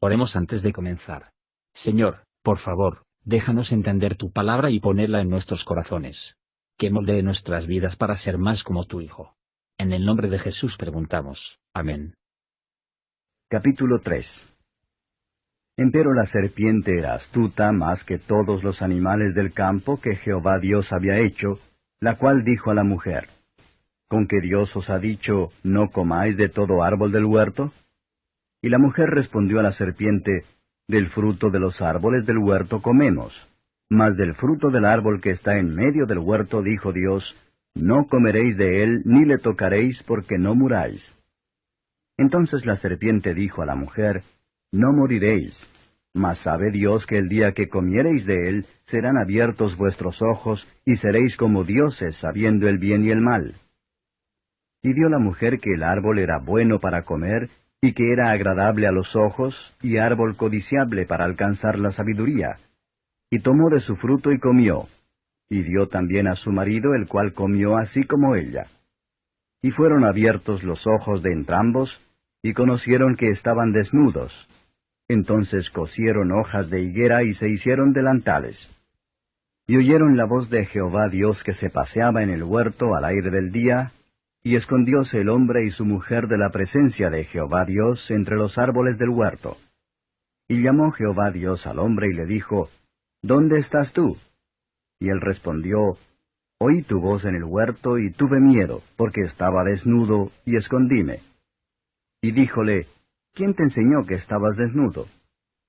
Oremos antes de comenzar. Señor, por favor, déjanos entender tu palabra y ponerla en nuestros corazones. Que moldee nuestras vidas para ser más como tu Hijo. En el nombre de Jesús preguntamos. Amén. Capítulo 3. Empero la serpiente era astuta más que todos los animales del campo que Jehová Dios había hecho, la cual dijo a la mujer: ¿Con que Dios os ha dicho, no comáis de todo árbol del huerto? Y la mujer respondió a la serpiente: Del fruto de los árboles del huerto comemos, mas del fruto del árbol que está en medio del huerto dijo Dios, no comeréis de él ni le tocaréis porque no muráis. Entonces la serpiente dijo a la mujer: No moriréis, mas sabe Dios que el día que comiereis de él serán abiertos vuestros ojos y seréis como dioses sabiendo el bien y el mal. Y vio la mujer que el árbol era bueno para comer, y que era agradable a los ojos, y árbol codiciable para alcanzar la sabiduría. Y tomó de su fruto y comió, y dio también a su marido, el cual comió así como ella. Y fueron abiertos los ojos de entrambos, y conocieron que estaban desnudos. Entonces cosieron hojas de higuera y se hicieron delantales. Y oyeron la voz de Jehová Dios que se paseaba en el huerto al aire del día, y escondióse el hombre y su mujer de la presencia de Jehová Dios entre los árboles del huerto. Y llamó Jehová Dios al hombre y le dijo: ¿Dónde estás tú? Y él respondió: Oí tu voz en el huerto y tuve miedo, porque estaba desnudo, y escondíme. Y díjole: ¿Quién te enseñó que estabas desnudo?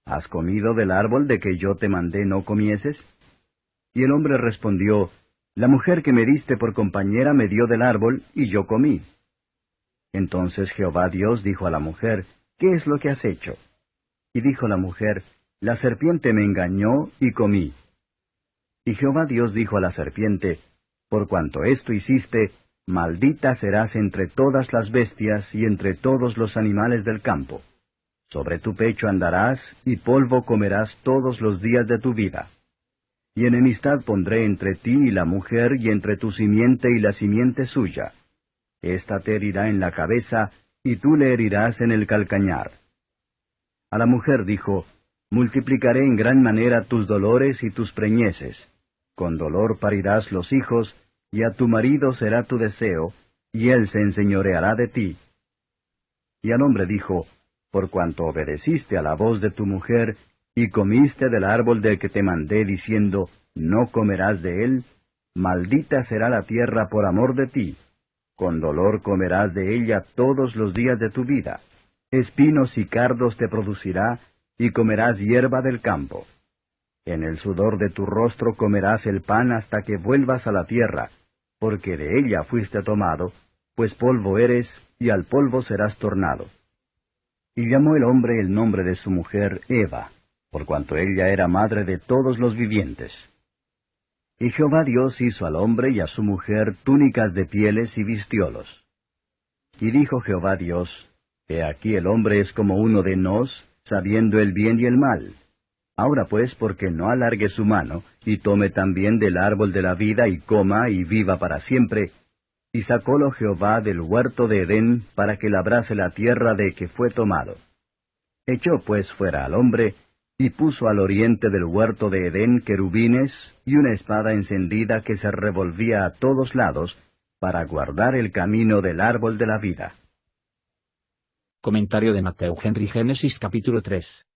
¿Has comido del árbol de que yo te mandé no comieses? Y el hombre respondió: La mujer que me diste por compañera me dio del árbol, y yo comí. Entonces Jehová Dios dijo a la mujer: ¿Qué es lo que has hecho? Y dijo la mujer: La serpiente me engañó, y comí. Y Jehová Dios dijo a la serpiente: Por cuanto esto hiciste, maldita serás entre todas las bestias y entre todos los animales del campo. Sobre tu pecho andarás, y polvo comerás todos los días de tu vida. Y enemistad pondré entre ti y la mujer, y entre tu simiente y la simiente suya. Esta te herirá en la cabeza, y tú le herirás en el calcañar. A la mujer dijo: Multiplicaré en gran manera tus dolores y tus preñeces. Con dolor parirás los hijos, y a tu marido será tu deseo, y él se enseñoreará de ti. Y al hombre dijo: Por cuanto obedeciste a la voz de tu mujer, y comiste del árbol del que te mandé, diciendo, no comerás de él, maldita será la tierra por amor de ti. Con dolor comerás de ella todos los días de tu vida. Espinos y cardos te producirá, y comerás hierba del campo. En el sudor de tu rostro comerás el pan hasta que vuelvas a la tierra, porque de ella fuiste tomado, pues polvo eres, y al polvo serás tornado. Y llamó el hombre el nombre de su mujer Eva, por cuanto ella era madre de todos los vivientes. Y Jehová Dios hizo al hombre y a su mujer túnicas de pieles y vistiólos. Y dijo Jehová Dios: He aquí el hombre es como uno de nos, sabiendo el bien y el mal. Ahora pues, porque no alargue su mano, y tome también del árbol de la vida, y coma, y viva para siempre. Y sacólo Jehová del huerto de Edén, para que labrase la tierra de que fue tomado. Echó pues fuera al hombre, y puso al oriente del huerto de Edén querubines, y una espada encendida que se revolvía a todos lados, para guardar el camino del árbol de la vida. Comentario de Mateo Henry. Génesis capítulo 3.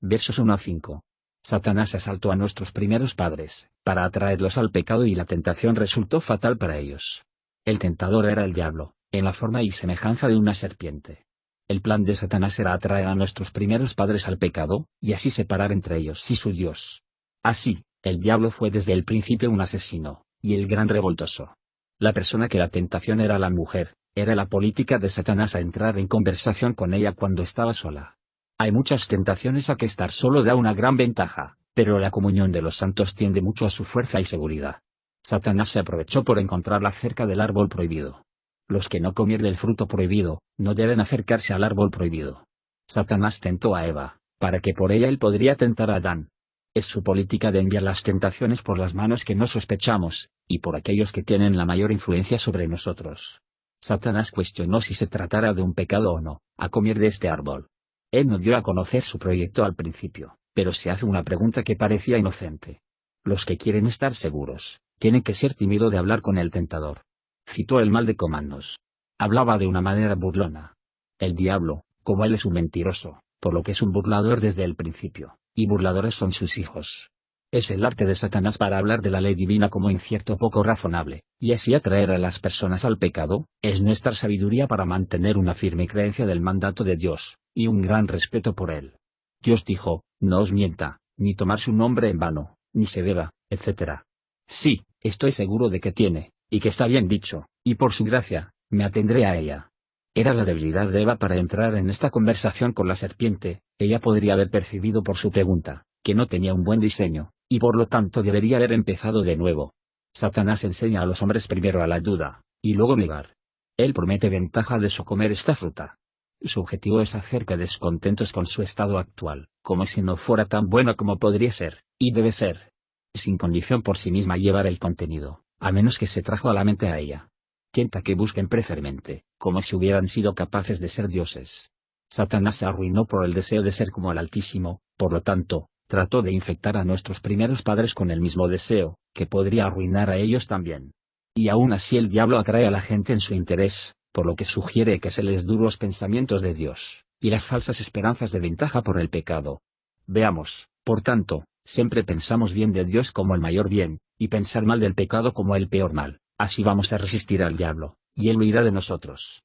Versos 1 a 5. Satanás asaltó a nuestros primeros padres, para atraerlos al pecado, y la tentación resultó fatal para ellos. El tentador era el diablo, en la forma y semejanza de una serpiente. El plan de Satanás era atraer a nuestros primeros padres al pecado, y así separar entre ellos y su Dios. Así, el diablo fue desde el principio un asesino, y el gran revoltoso. La persona que la tentación era la mujer, era la política de Satanás a entrar en conversación con ella cuando estaba sola. Hay muchas tentaciones a que estar solo da una gran ventaja, pero la comunión de los santos tiende mucho a su fuerza y seguridad. Satanás se aprovechó por encontrarla cerca del árbol prohibido. Los que no comieron del fruto prohibido, no deben acercarse al árbol prohibido. Satanás tentó a Eva, para que por ella él podría tentar a Adán. Es su política de enviar las tentaciones por las manos que no sospechamos, y por aquellos que tienen la mayor influencia sobre nosotros. Satanás cuestionó si se tratara de un pecado o no, a comer de este árbol. Él no dio a conocer su proyecto al principio, pero se hace una pregunta que parecía inocente. Los que quieren estar seguros, tienen que ser tímidos de hablar con el tentador. Citó el mal de comandos. Hablaba de una manera burlona. El diablo, como él es un mentiroso, por lo que es un burlador desde el principio, y burladores son sus hijos. Es el arte de Satanás para hablar de la ley divina como incierto poco razonable, y así atraer a las personas al pecado. Es nuestra sabiduría para mantener una firme creencia del mandato de Dios, y un gran respeto por él. Dios dijo, no os mienta, ni tomar su nombre en vano, ni se beba, etc. Sí, estoy seguro de que tiene, y que está bien dicho, y por su gracia, me atendré a ella. Era la debilidad de Eva para entrar en esta conversación con la serpiente. Ella podría haber percibido por su pregunta, que no tenía un buen diseño, y por lo tanto debería haber empezado de nuevo. Satanás enseña a los hombres primero a la duda, y luego negar. Él promete ventaja de su comer esta fruta. Su objetivo es hacer que descontentos con su estado actual, como si no fuera tan bueno como podría ser, y debe ser. Sin condición por sí misma llevar el contenido, a menos que se trajo a la mente a ella. Tienta que busquen prefermente, como si hubieran sido capaces de ser dioses. Satanás se arruinó por el deseo de ser como el Altísimo, por lo tanto, trató de infectar a nuestros primeros padres con el mismo deseo, que podría arruinar a ellos también. Y aún así el diablo atrae a la gente en su interés, por lo que sugiere que se les den los pensamientos de Dios, y las falsas esperanzas de ventaja por el pecado. Veamos, por tanto, siempre pensamos bien de Dios como el mayor bien, y pensar mal del pecado como el peor mal. Así vamos a resistir al diablo, y él huirá de nosotros.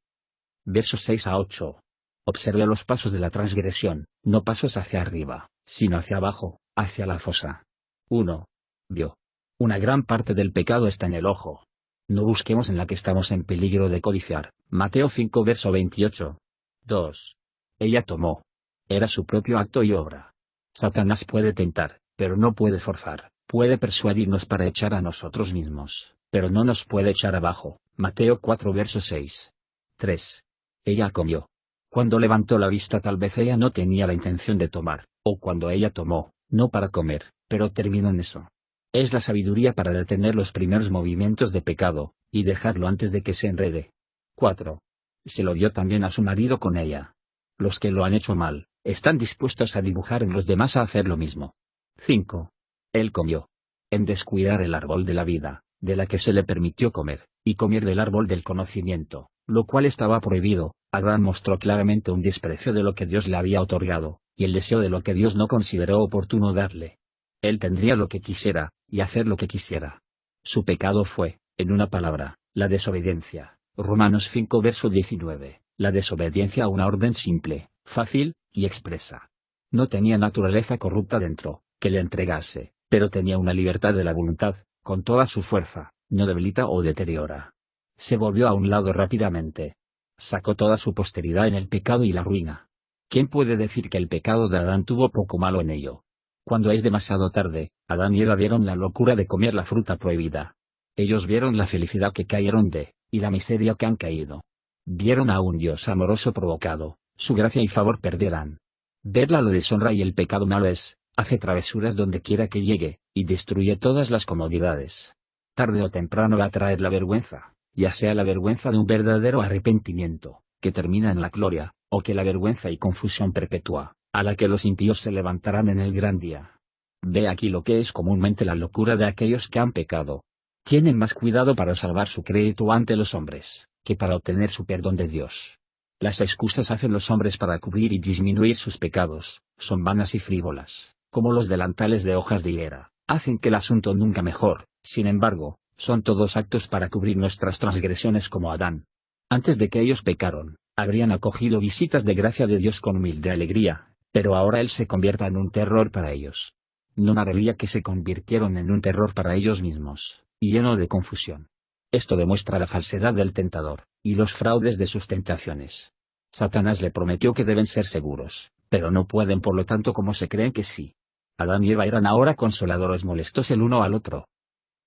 Versos 6 a 8. Observe los pasos de la transgresión, no pasos hacia arriba, sino hacia abajo, hacia la fosa. 1. Vio. Una gran parte del pecado está en el ojo. No busquemos en la que estamos en peligro de codiciar. Mateo 5 verso 28. 2. Ella tomó. Era su propio acto y obra. Satanás puede tentar, pero no puede forzar, puede persuadirnos para echar a nosotros mismos, pero no nos puede echar abajo. Mateo 4 verso 6. 3. Ella comió. Cuando levantó la vista tal vez ella no tenía la intención de tomar, o cuando ella tomó, no para comer, pero terminó en eso. Es la sabiduría para detener los primeros movimientos de pecado, y dejarlo antes de que se enrede. 4. Se lo dio también a su marido con ella. Los que lo han hecho mal, están dispuestos a dibujar en los demás a hacer lo mismo. 5. Él comió. En descuidar el árbol de la vida, de la que se le permitió comer, y comer del árbol del conocimiento, lo cual estaba prohibido, Adán mostró claramente un desprecio de lo que Dios le había otorgado, y el deseo de lo que Dios no consideró oportuno darle. Él tendría lo que quisiera, y hacer lo que quisiera. Su pecado fue, en una palabra, la desobediencia. Romanos 5 verso 19, la desobediencia a una orden simple, fácil, y expresa. No tenía naturaleza corrupta dentro, que le entregase, pero tenía una libertad de la voluntad, con toda su fuerza, no debilita o deteriora. Se volvió a un lado rápidamente. Sacó toda su posteridad en el pecado y la ruina. ¿Quién puede decir que el pecado de Adán tuvo poco malo en ello? Cuando es demasiado tarde, Adán y Eva vieron la locura de comer la fruta prohibida. Ellos vieron la felicidad que cayeron de, y la miseria que han caído. Vieron a un Dios amoroso provocado, su gracia y favor perderán. Verla lo deshonra y el pecado malo es, hace travesuras donde quiera que llegue, y destruye todas las comodidades. Tarde o temprano va a traer la vergüenza, ya sea la vergüenza de un verdadero arrepentimiento, que termina en la gloria, o que la vergüenza y confusión perpetua, a la que los impíos se levantarán en el gran día. Ve aquí lo que es comúnmente la locura de aquellos que han pecado. Tienen más cuidado para salvar su crédito ante los hombres, que para obtener su perdón de Dios. Las excusas hacen los hombres para cubrir y disminuir sus pecados, son vanas y frívolas, como los delantales de hojas de higuera, hacen que el asunto nunca mejor. Sin embargo, son todos actos para cubrir nuestras transgresiones como Adán. Antes de que ellos pecaron, habrían acogido visitas de gracia de Dios con humilde alegría, pero ahora Él se convierta en un terror para ellos. No maravilla que se convirtieron en un terror para ellos mismos, y lleno de confusión. Esto demuestra la falsedad del tentador, y los fraudes de sus tentaciones. Satanás le prometió que deben ser seguros, pero no pueden por lo tanto como se creen que sí. Adán y Eva eran ahora consoladores molestos el uno al otro.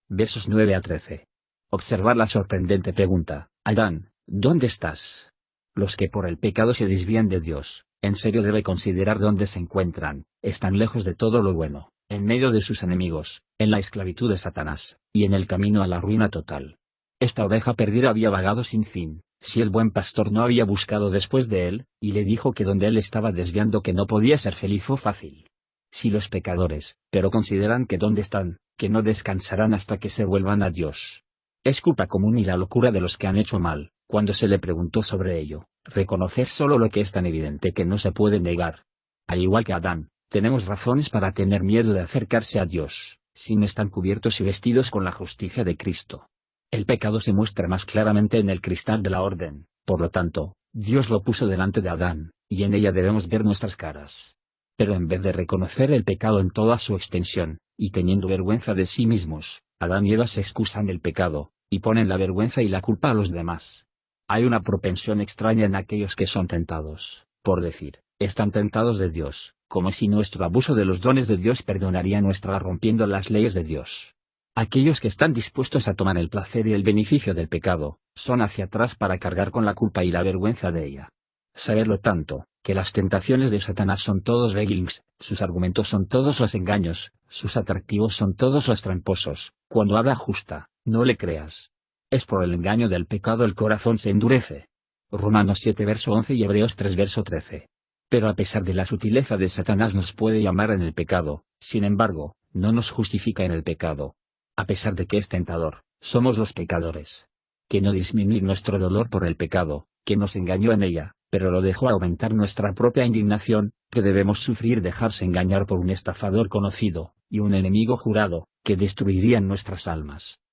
Versos 9 a 13. Observar la sorprendente pregunta, Adán, ¿dónde estás? Los que por el pecado se desvían de Dios, en serio debe considerar dónde se encuentran, están lejos de todo lo bueno, en medio de sus enemigos, en la esclavitud de Satanás, y en el camino a la ruina total. Esta oveja perdida había vagado sin fin, Si el buen pastor no había buscado después de él, y le dijo que donde él estaba desviando que no podía ser feliz o fácil. Si los pecadores, pero consideran que donde están, que no descansarán hasta que se vuelvan a Dios. Es culpa común y la locura de los que han hecho mal, cuando se le preguntó sobre ello, reconocer solo lo que es tan evidente que no se puede negar. Al igual que Adán, tenemos razones para tener miedo de acercarse a Dios, si no están cubiertos y vestidos con la justicia de Cristo. El pecado se muestra más claramente en el cristal de la orden, por lo tanto, Dios lo puso delante de Adán, y en ella debemos ver nuestras caras. Pero en vez de reconocer el pecado en toda su extensión, y teniendo vergüenza de sí mismos, Adán y Eva se excusan del pecado, y ponen la vergüenza y la culpa a los demás. Hay una propensión extraña en aquellos que son tentados, por decir, están tentados de Dios, como si nuestro abuso de los dones de Dios perdonaría nuestra rompiendo las leyes de Dios. Aquellos que están dispuestos a tomar el placer y el beneficio del pecado, son hacia atrás para cargar con la culpa y la vergüenza de ella. Saberlo tanto, que las tentaciones de Satanás son todos beguilings, sus argumentos son todos los engaños, sus atractivos son todos los tramposos, cuando habla justa, no le creas. Es por el engaño del pecado el corazón se endurece. Romanos 7 verso 11 y Hebreos 3 verso 13. Pero a pesar de la sutileza de Satanás nos puede llamar en el pecado, sin embargo, no nos justifica en el pecado. A pesar de que es tentador, somos los pecadores. Que no disminuir nuestro dolor por el pecado, que nos engañó en ella, pero lo dejó aumentar nuestra propia indignación, que debemos sufrir dejarse engañar por un estafador conocido, y un enemigo jurado, que destruirían nuestras almas.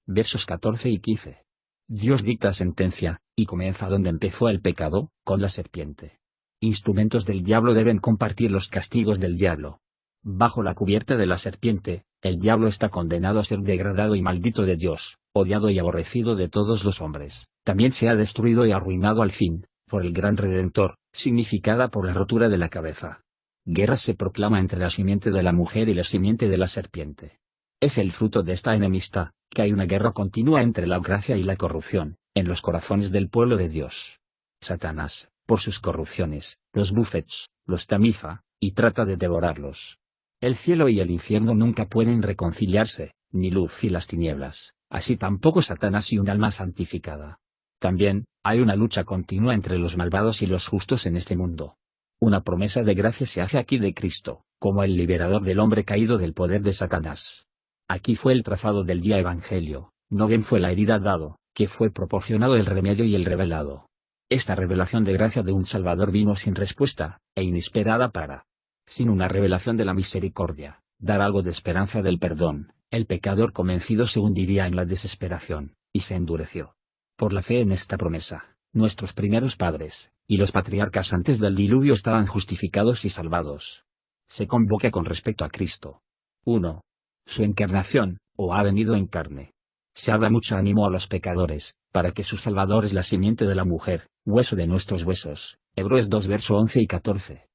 Versos 14 y 15. Dios dicta sentencia, y comienza donde empezó el pecado, con la serpiente. Instrumentos del diablo deben compartir los castigos del diablo. Bajo la cubierta de la serpiente, el diablo está condenado a ser degradado y maldito de Dios, odiado y aborrecido de todos los hombres. También se ha destruido y arruinado al fin, por el gran Redentor, significada por la rotura de la cabeza. Guerra se proclama entre la simiente de la mujer y la simiente de la serpiente. Es el fruto de esta enemistad, que hay una guerra continua entre la gracia y la corrupción, en los corazones del pueblo de Dios. Satanás, por sus corrupciones, los buffets, los tamiza, y trata de devorarlos. El cielo y el infierno nunca pueden reconciliarse, ni luz y las tinieblas, así tampoco Satanás y un alma santificada. También, hay una lucha continua entre los malvados y los justos en este mundo. Una promesa de gracia se hace aquí de Cristo, como el liberador del hombre caído del poder de Satanás. Aquí fue el trazado del día evangelio, no bien fue la herida dado, que fue proporcionado el remedio y el revelado. Esta revelación de gracia de un Salvador vino sin respuesta, e inesperada para, sin una revelación de la misericordia, dar algo de esperanza del perdón, el pecador convencido se hundiría en la desesperación, y se endureció. Por la fe en esta promesa, nuestros primeros padres, y los patriarcas antes del diluvio estaban justificados y salvados. Se convoca con respecto a Cristo. 1. Su encarnación, o ha venido en carne. Se habla mucho ánimo a los pecadores, para que su Salvador es la simiente de la mujer, hueso de nuestros huesos. Hebreos 2 verso 11 y 14.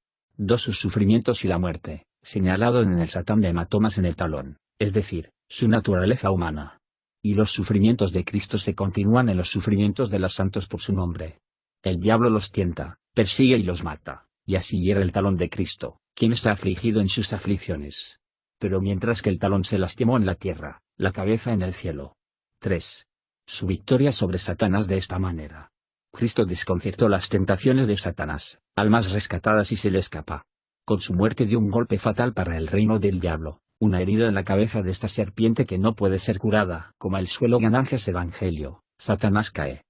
2. Sus sufrimientos y la muerte, señalado en el Satán de hematomas en el talón, es decir, su naturaleza humana. Y los sufrimientos de Cristo se continúan en los sufrimientos de los santos por su nombre. El diablo los tienta, persigue y los mata, y así hiere el talón de Cristo, quien está afligido en sus aflicciones. Pero mientras que el talón se lastimó en la tierra, la cabeza en el cielo. 3. Su victoria sobre Satanás de esta manera. Cristo desconcertó las tentaciones de Satanás, almas rescatadas y se le escapa. Con su muerte dio un golpe fatal para el reino del diablo, una herida en la cabeza de esta serpiente que no puede ser curada. Como el suelo ganancias evangelio, Satanás cae.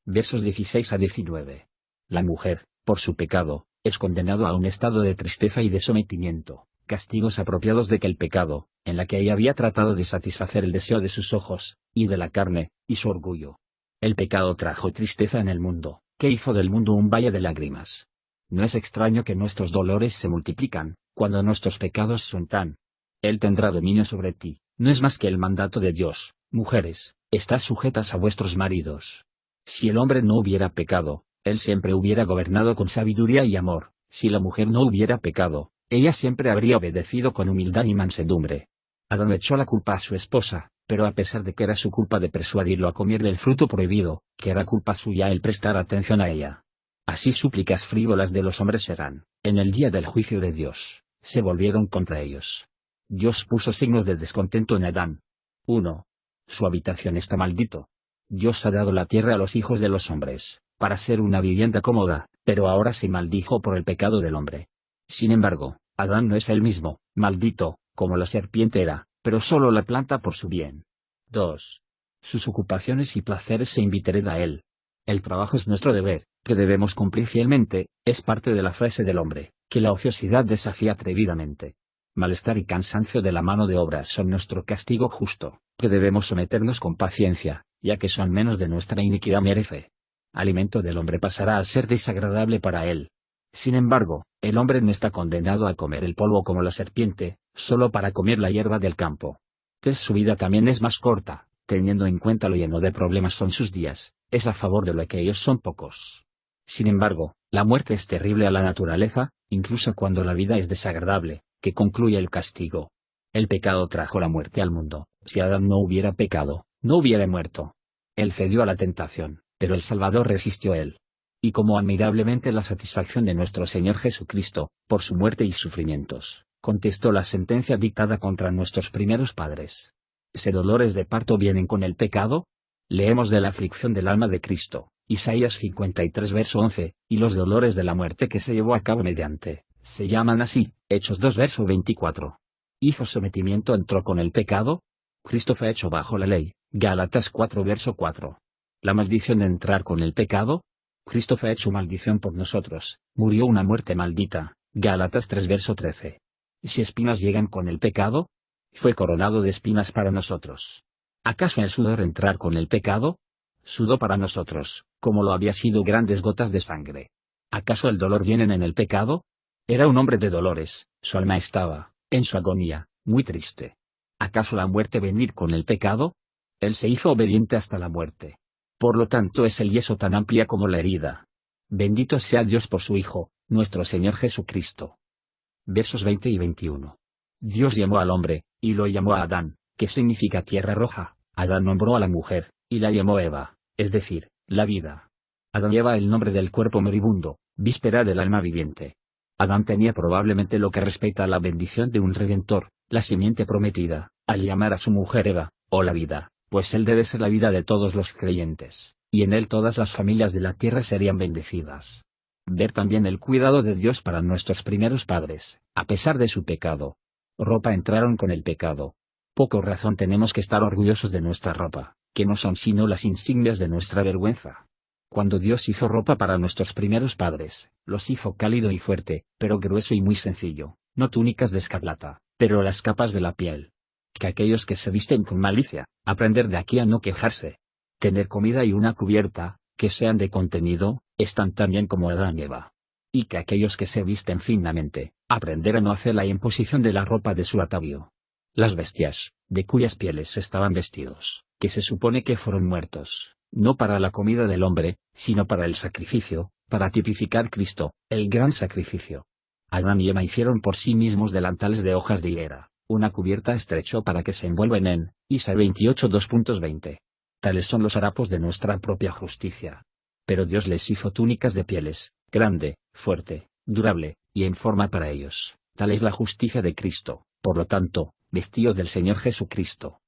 Versos 16 a 19. La mujer, por su pecado, es condenado a un estado de tristeza y de sometimiento, castigos apropiados de que el pecado, en la que ella había tratado de satisfacer el deseo de sus ojos, y de la carne, y su orgullo. El pecado trajo tristeza en el mundo, que hizo del mundo un valle de lágrimas. No es extraño que nuestros dolores se multiplican, cuando nuestros pecados son tan. Él tendrá dominio sobre ti, no es más que el mandato de Dios, mujeres, estad sujetas a vuestros maridos. Si el hombre no hubiera pecado, él siempre hubiera gobernado con sabiduría y amor. Si la mujer no hubiera pecado, ella siempre habría obedecido con humildad y mansedumbre. Adán echó la culpa a su esposa, pero a pesar de que era su culpa de persuadirlo a comer del fruto prohibido, que era culpa suya el prestar atención a ella. Así súplicas frívolas de los hombres serán, en el día del juicio de Dios, se volvieron contra ellos. Dios puso signos de descontento en Adán. 1. Su habitación está maldito. Dios ha dado la tierra a los hijos de los hombres, para ser una vivienda cómoda, pero ahora se maldijo por el pecado del hombre. Sin embargo, Adán no es el mismo, maldito, como la serpiente era, pero solo la planta por su bien. 2. Sus ocupaciones y placeres se invitarán a él. El trabajo es nuestro deber, que debemos cumplir fielmente, es parte de la frase del hombre, que la ociosidad desafía atrevidamente. Malestar y cansancio de la mano de obra son nuestro castigo justo, que debemos someternos con paciencia, ya que son menos de nuestra iniquidad merece. Alimento del hombre pasará a ser desagradable para él. Sin embargo, el hombre no está condenado a comer el polvo como la serpiente, solo para comer la hierba del campo. Su vida también es más corta, teniendo en cuenta lo lleno de problemas son sus días, es a favor de lo que ellos son pocos. Sin embargo, la muerte es terrible a la naturaleza, incluso cuando la vida es desagradable, que concluye el castigo. El pecado trajo la muerte al mundo. Si Adán no hubiera pecado, no hubiera muerto. Él cedió a la tentación, pero el Salvador resistió a él. Y como admirablemente la satisfacción de nuestro Señor Jesucristo, por su muerte y sufrimientos, contestó la sentencia dictada contra nuestros primeros padres. ¿Se dolores de parto vienen con el pecado? Leemos de la aflicción del alma de Cristo, Isaías 53 verso 11, y los dolores de la muerte que se llevó a cabo mediante, se llaman así, Hechos 2 verso 24. ¿Hizo sometimiento entró con el pecado? Cristo fue hecho bajo la ley, Gálatas 4 verso 4. ¿La maldición de entrar con el pecado? Cristo fue hecho maldición por nosotros, murió una muerte maldita, Gálatas 3 verso 13. Si espinas llegan con el pecado, fue coronado de espinas para nosotros. ¿Acaso el sudor entrar con el pecado? Sudó para nosotros, como lo había sido grandes gotas de sangre. ¿Acaso el dolor vienen en el pecado? Era un hombre de dolores, su alma estaba, en su agonía, muy triste. ¿Acaso la muerte venir con el pecado? Él se hizo obediente hasta la muerte. Por lo tanto es el yeso tan amplia como la herida. Bendito sea Dios por su Hijo, nuestro Señor Jesucristo. Versos 20 y 21. Dios llamó al hombre, y lo llamó a Adán, que significa tierra roja. Adán nombró a la mujer, y la llamó Eva, es decir, la vida. Adán lleva el nombre del cuerpo moribundo, víspera del alma viviente. Adán tenía probablemente lo que respecta a la bendición de un redentor, la simiente prometida, al llamar a su mujer Eva, o la vida, pues él debe ser la vida de todos los creyentes, y en él todas las familias de la tierra serían bendecidas. Ver también el cuidado de Dios para nuestros primeros padres, a pesar de su pecado. Ropa entraron con el pecado. Poco razón tenemos que estar orgullosos de nuestra ropa, que no son sino las insignias de nuestra vergüenza. Cuando Dios hizo ropa para nuestros primeros padres, los hizo cálido y fuerte, pero grueso y muy sencillo, no túnicas de escarlata, pero las capas de la piel. Que aquellos que se visten con malicia, aprender de aquí a no quejarse. Tener comida y una cubierta, que sean de contenido, están tan bien como Adán y Eva. Y que aquellos que se visten finamente, aprender a no hacer la imposición de la ropa de su atavío. Las bestias, de cuyas pieles estaban vestidos, que se supone que fueron muertos, no para la comida del hombre, sino para el sacrificio, para tipificar Cristo, el gran sacrificio. Adán y Eva hicieron por sí mismos delantales de hojas de higuera, una cubierta estrecho para que se envuelven en, Isaías 28 2.20. Tales son los harapos de nuestra propia justicia. Pero Dios les hizo túnicas de pieles, grande, fuerte, durable, y en forma para ellos. Tal es la justicia de Cristo, por lo tanto, vestido del Señor Jesucristo.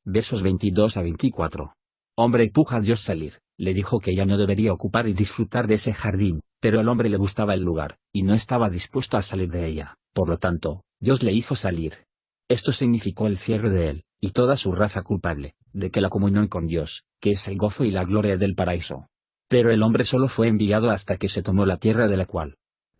Versos 22 a 24. Hombre empuja a Dios salir, le dijo que ya no debería ocupar y disfrutar de ese jardín, pero al hombre le gustaba el lugar, y no estaba dispuesto a salir de ella, por lo tanto, Dios le hizo salir. Esto significó el cierre de él, y toda su raza culpable, de que la comunión con Dios, que es el gozo y la gloria del paraíso. Pero el hombre solo fue enviado hasta que se tomó la tierra de la cual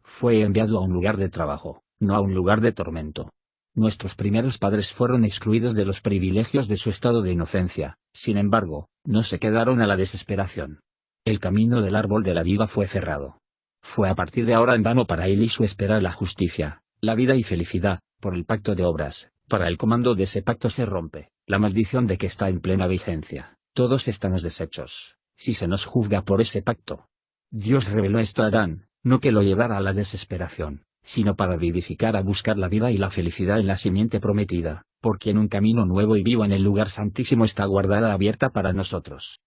fue enviado a un lugar de trabajo, no a un lugar de tormento. Nuestros primeros padres fueron excluidos de los privilegios de su estado de inocencia, sin embargo, no se quedaron a la desesperación. El camino del árbol de la vida fue cerrado. Fue a partir de ahora en vano para él y su esperar la justicia, la vida y felicidad, por el pacto de obras. Para el comando de ese pacto se rompe, la maldición de que está en plena vigencia. Todos estamos deshechos, si se nos juzga por ese pacto. Dios reveló esto a Adán, no que lo llevara a la desesperación, sino para vivificar a buscar la vida y la felicidad en la simiente prometida, por quien un camino nuevo y vivo en el lugar santísimo está guardada abierta para nosotros.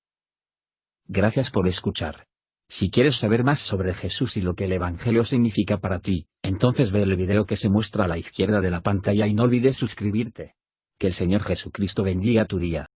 Gracias por escuchar. Si quieres saber más sobre Jesús y lo que el Evangelio significa para ti, entonces ve el video que se muestra a la izquierda de la pantalla y no olvides suscribirte. Que el Señor Jesucristo bendiga tu día.